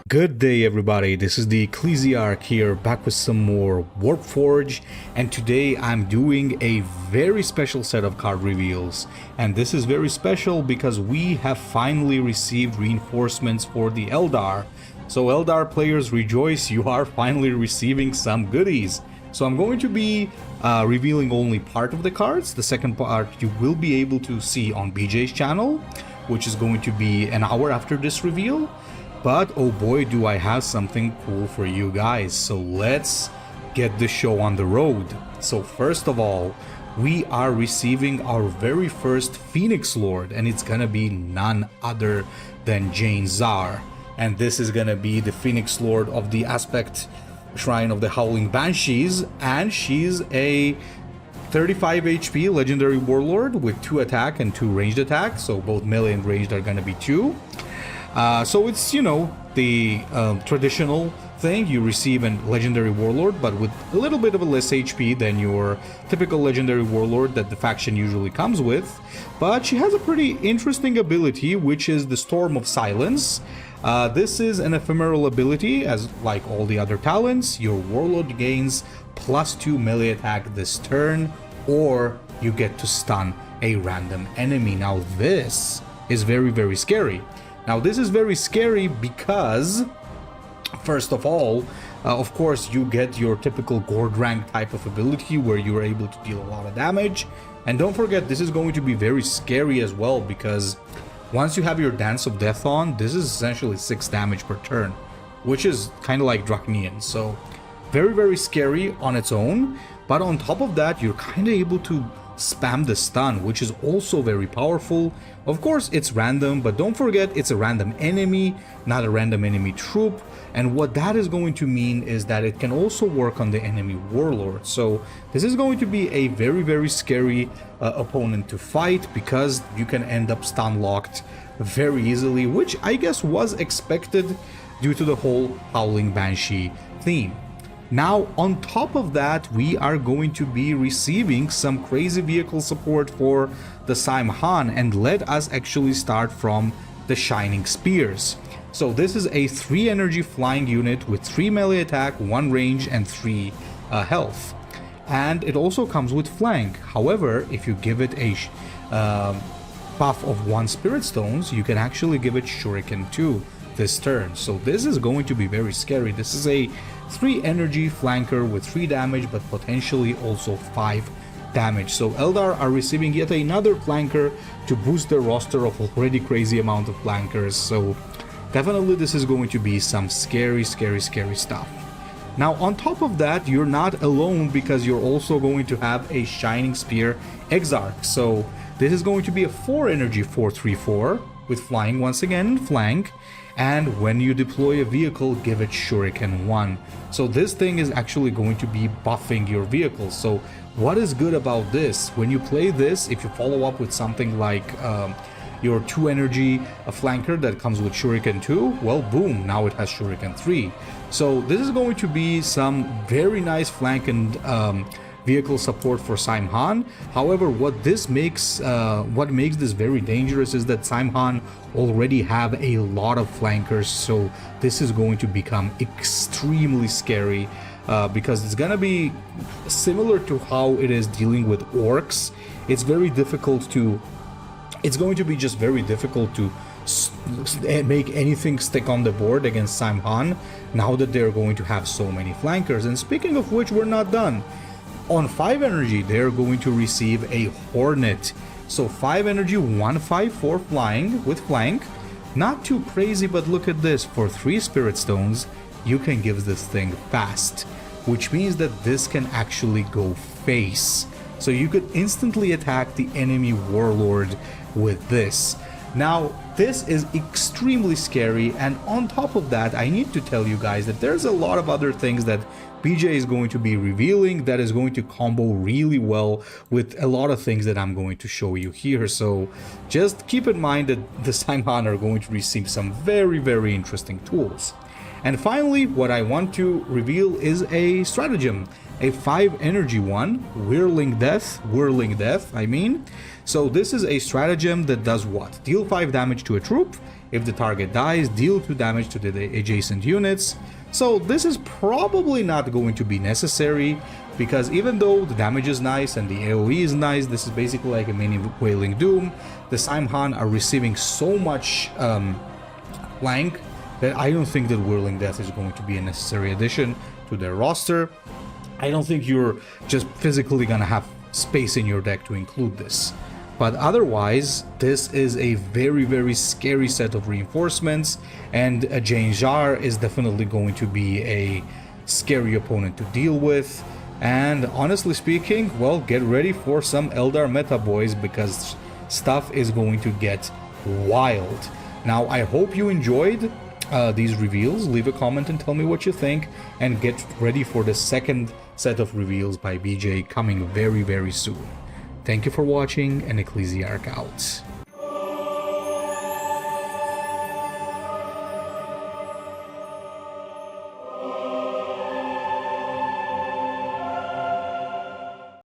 Good day everybody, this is the Ecclesiarch here, back with some more Warpforge, and today I'm doing a very special set of card reveals. And this is very special because we have finally received reinforcements for the Eldar. So Eldar players rejoice, you are finally receiving some goodies. So I'm going to be revealing only part of the cards. The second part you will be able to see on BJ's channel, which is going to be an hour after this reveal. But oh boy, do I have something cool for you guys. So let's get the show on the road. So first of all, we are receiving our very first Phoenix Lord, and it's gonna be none other than Jain Zar. And this is gonna be the Phoenix Lord of the Aspect Shrine of the Howling Banshees, and she's a 35 HP legendary warlord with 2 attack and 2 ranged attack, so both melee and ranged are gonna be 2. So it's, you know, the traditional thing. You receive a legendary warlord, but with a little bit of a less HP than your typical legendary warlord that the faction usually comes with. But she has a pretty interesting ability, which is the Storm of Silence. This is an ephemeral ability, as like all the other talents. Your warlord gains +2 melee attack this turn, or you get to stun a random enemy. Now this is very, very scary. Now this is very scary because, first of all, of course you get your typical Gord rank type of ability where you're able to deal a lot of damage. And don't forget, this is going to be very scary as well, because once you have your Dance of Death on, this is essentially 6 damage per turn, which is kind of like Draconian. So very, very scary on its own. But on top of that, you're kind of able to spam the stun, which is also very powerful. Of course it's random, but don't forget it's a random enemy, not a random enemy troop. And what that is going to mean is that it can also work on the enemy warlord. So this is going to be a very, very scary opponent to fight, because you can end up stun locked very easily, which I guess was expected due to the whole Howling Banshee theme. Now, on top of that, we are going to be receiving some crazy vehicle support for the Saim Hann, and let us actually start from the Shining Spears. So this is a 3 energy flying unit with 3 melee attack, 1 range, and 3 health. And it also comes with flank. However, if you give it a buff of 1 Spirit Stones, you can actually give it Shuriken 2 this turn. So this is going to be very scary. This is a 3 energy flanker with 3 damage, but potentially also 5 damage. So Eldar are receiving yet another flanker to boost their roster of already crazy amount of flankers. So definitely this is going to be some scary, scary, scary stuff. Now on top of that, you're not alone, because you're also going to have a Shining Spear Exarch. So this is going to be a 4 energy 4/3/4 with flying once again and flank. And when you deploy a vehicle, give it Shuriken 1. So this thing is actually going to be buffing your vehicle. So what is good about this? When you play this, if you follow up with something like your 2 energy flanker that comes with Shuriken 2, well, boom, now it has Shuriken 3. So this is going to be some very nice flank and vehicle support for Saim Hann. However, what makes this very dangerous is that Saim Hann already have a lot of flankers, so this is going to become extremely scary, because it's gonna be similar to how it is dealing with orcs. It's very difficult to, it's going to be just very difficult to make anything stick on the board against Saim Hann, now that they're going to have so many flankers. And speaking of which, we're not done. On 5 energy, they're going to receive a Hornet. So 5 energy, 1/5/4 flying with flank. Not too crazy, but look at this. For 3 Spirit Stones, you can give this thing fast, which means that this can actually go face. So you could instantly attack the enemy warlord with this. Now, this is extremely scary, and on top of that, I need to tell you guys that there's a lot of other things that BJ is going to be revealing that is going to combo really well with a lot of things that I'm going to show you here. So just keep in mind that the Saim Hann are going to receive some very, very interesting tools. And finally, what I want to reveal is a stratagem, a 5 energy one, Whirling Death, I mean. So this is a stratagem that does what? Deal 5 damage to a troop. If the target dies, deal 2 damage to the adjacent units. So this is probably not going to be necessary, because even though the damage is nice and the AoE is nice, this is basically like a mini Wailing Doom. The Saim Hann are receiving so much flank that I don't think that Whirling Death is going to be a necessary addition to their roster. I don't think you're just physically gonna have space in your deck to include this. But otherwise, this is a very, very scary set of reinforcements, and a Jain Zar is definitely going to be a scary opponent to deal with. And honestly speaking, well, get ready for some Eldar meta, boys, because stuff is going to get wild. Now, I hope you enjoyed these reveals. Leave a comment and tell me what you think, and get ready for the second set of reveals by BJ coming very, very soon. Thank you for watching, and Ecclesiarch out.